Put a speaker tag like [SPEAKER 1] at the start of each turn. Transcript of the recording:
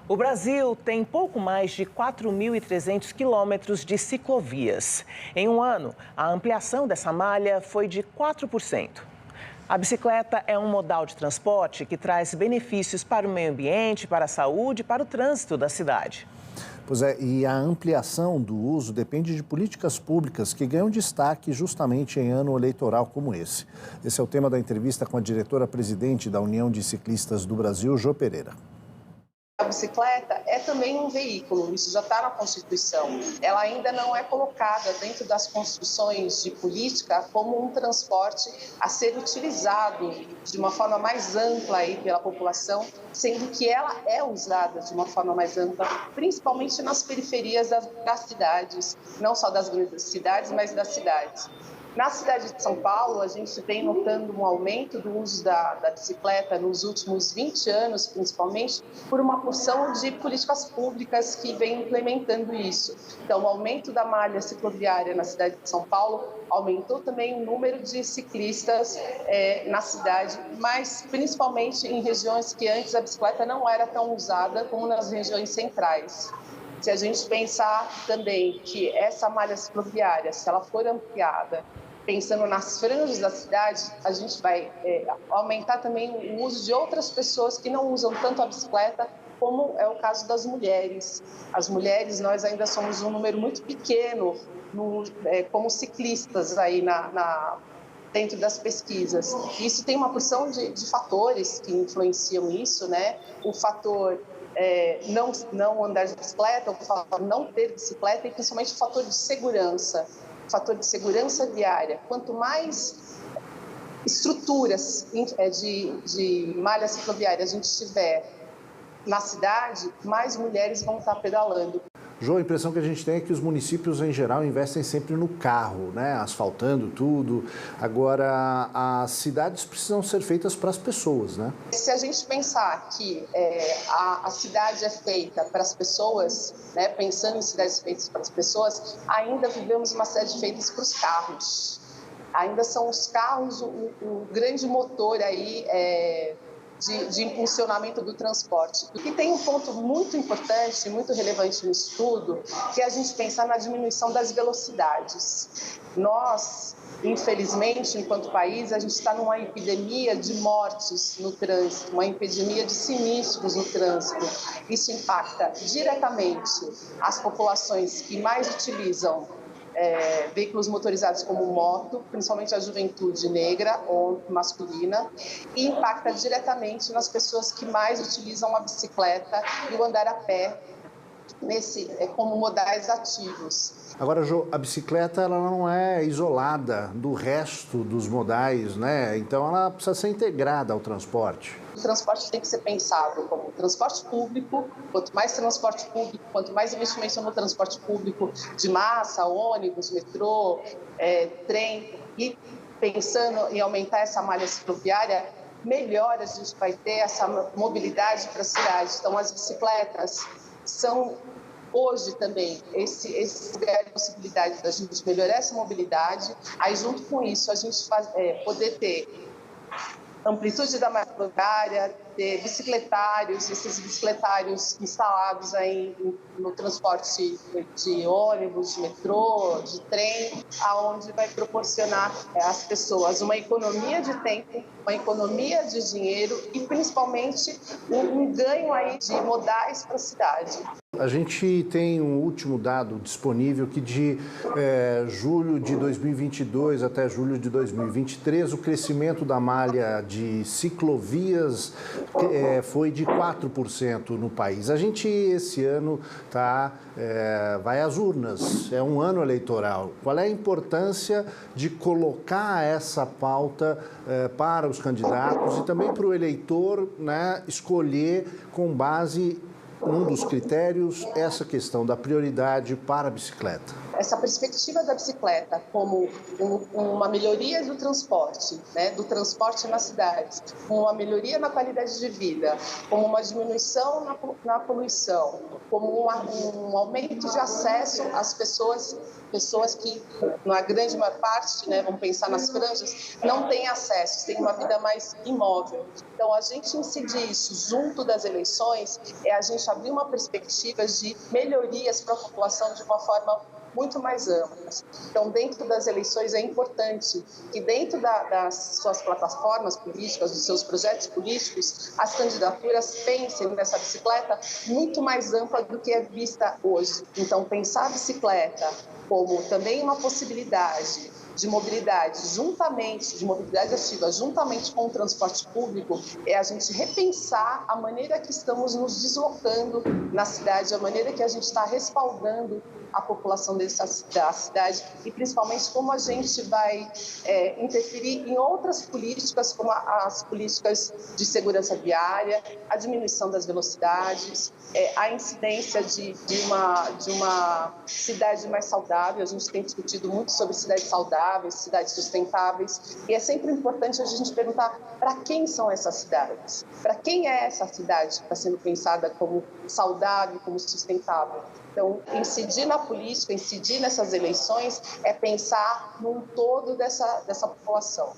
[SPEAKER 1] O Brasil tem pouco mais de 4.300 quilômetros de ciclovias. Em um ano, a ampliação dessa malha foi de 4%. A bicicleta é um modal de transporte que traz benefícios para o meio ambiente, para a saúde e para o trânsito da cidade.
[SPEAKER 2] Pois é, e a ampliação do uso depende de políticas públicas que ganham destaque justamente em ano eleitoral como esse. Esse é o tema da entrevista com a diretora-presidente da União de Ciclistas do Brasil, Jô Pereira.
[SPEAKER 3] A bicicleta é também um veículo, isso já está na Constituição. Ela ainda não é colocada dentro das construções de política como um transporte a ser utilizado de uma forma mais ampla aí pela população, sendo que ela é usada de uma forma mais ampla, principalmente nas periferias das cidades, não só das grandes cidades, mas das cidades. Na cidade de São Paulo, a gente vem notando um aumento do uso da bicicleta nos últimos 20 anos, principalmente, por uma porção de políticas públicas que vem implementando isso. Então, o aumento da malha cicloviária na cidade de São Paulo aumentou também o número de ciclistas na cidade, mas principalmente em regiões que antes a bicicleta não era tão usada como nas regiões centrais. Se a gente pensar também que essa malha cicloviária, se ela for ampliada, pensando nas franjas da cidade, a gente vai aumentar também o uso de outras pessoas que não usam tanto a bicicleta, como é o caso das mulheres. As mulheres, nós ainda somos um número muito pequeno como ciclistas aí dentro das pesquisas. Isso tem uma porção de fatores que influenciam isso, né? O fator não andar de bicicleta, o fator não ter bicicleta e principalmente o fator de segurança. Fator de segurança viária. Quanto mais estruturas de malha cicloviária a gente tiver na cidade, mais mulheres vão estar pedalando.
[SPEAKER 2] Jô, a impressão que a gente tem é que os municípios, em geral, investem sempre no carro, né? Asfaltando tudo. Agora, as cidades precisam ser feitas para as pessoas, né?
[SPEAKER 3] Se a gente pensar que a cidade é feita para as pessoas, né? Pensando em cidades feitas para as pessoas, ainda vivemos uma cidade feita para os carros. Ainda são os carros o grande motor aí de impulsionamento do transporte. E tem um ponto muito importante, muito relevante no estudo, que é a gente pensar na diminuição das velocidades. Nós, infelizmente, enquanto país, a gente está numa epidemia de mortes no trânsito, uma epidemia de sinistros no trânsito. Isso impacta diretamente as populações que mais utilizam veículos motorizados como moto, principalmente a juventude negra ou masculina, e impacta diretamente nas pessoas que mais utilizam a bicicleta e o andar a pé como modais ativos.
[SPEAKER 2] Agora, Jô, a bicicleta ela não é isolada do resto dos modais, né? Então ela precisa ser integrada ao transporte.
[SPEAKER 3] O transporte tem que ser pensado como transporte público. Quanto mais transporte público, quanto mais investimento no transporte público de massa, ônibus, metrô, trem, e pensando em aumentar essa malha cicloviária, melhor a gente vai ter essa mobilidade para a cidade. Então, as bicicletas são hoje também esse lugar de possibilidade da gente melhorar essa mobilidade. Aí, junto com isso, a gente poder ter amplitude da malha cicloviária, ter bicicletários, esses bicicletários instalados aí no transporte de ônibus, de metrô, de trem, aonde vai proporcionar às pessoas uma economia de tempo, uma economia de dinheiro e principalmente um ganho aí de modais para a cidade.
[SPEAKER 2] A gente tem um último dado disponível que de julho de 2022 até julho de 2023, o crescimento da malha de ciclovias foi de 4% no país. A gente, esse ano, vai às urnas, é um ano eleitoral. Qual é a importância de colocar essa pauta para os candidatos e também para o eleitor, né, escolher com base um dos critérios, essa questão da prioridade para a bicicleta?
[SPEAKER 3] essa perspectiva da bicicleta como uma melhoria do transporte, né, do transporte nas cidades, como uma melhoria na qualidade de vida, como uma diminuição na poluição, como um aumento de acesso às pessoas que, na grande maior parte, né, vamos pensar nas franjas, não têm acesso, têm uma vida mais imóvel. Então, a gente incidir isso junto das eleições é a gente abrir uma perspectiva de melhorias para a população de uma forma muito mais amplas. Então, dentro das eleições é importante que dentro das suas plataformas políticas, dos seus projetos políticos, as candidaturas pensem nessa bicicleta muito mais ampla do que é vista hoje. Então, pensar a bicicleta como também uma possibilidade de mobilidade de mobilidade ativa, juntamente com o transporte público, é a gente repensar a maneira que estamos nos deslocando na cidade, a maneira que a gente está respaldando a população da cidade e principalmente como a gente vai interferir em outras políticas, como as políticas de segurança viária, a diminuição das velocidades, a incidência de uma cidade mais saudável. A gente tem discutido muito sobre cidades saudáveis, cidades sustentáveis, e é sempre importante a gente perguntar para quem são essas cidades, para quem é essa cidade que está sendo pensada como saudável, como sustentável. Então, incidir na política, incidir nessas eleições é pensar num todo dessa população.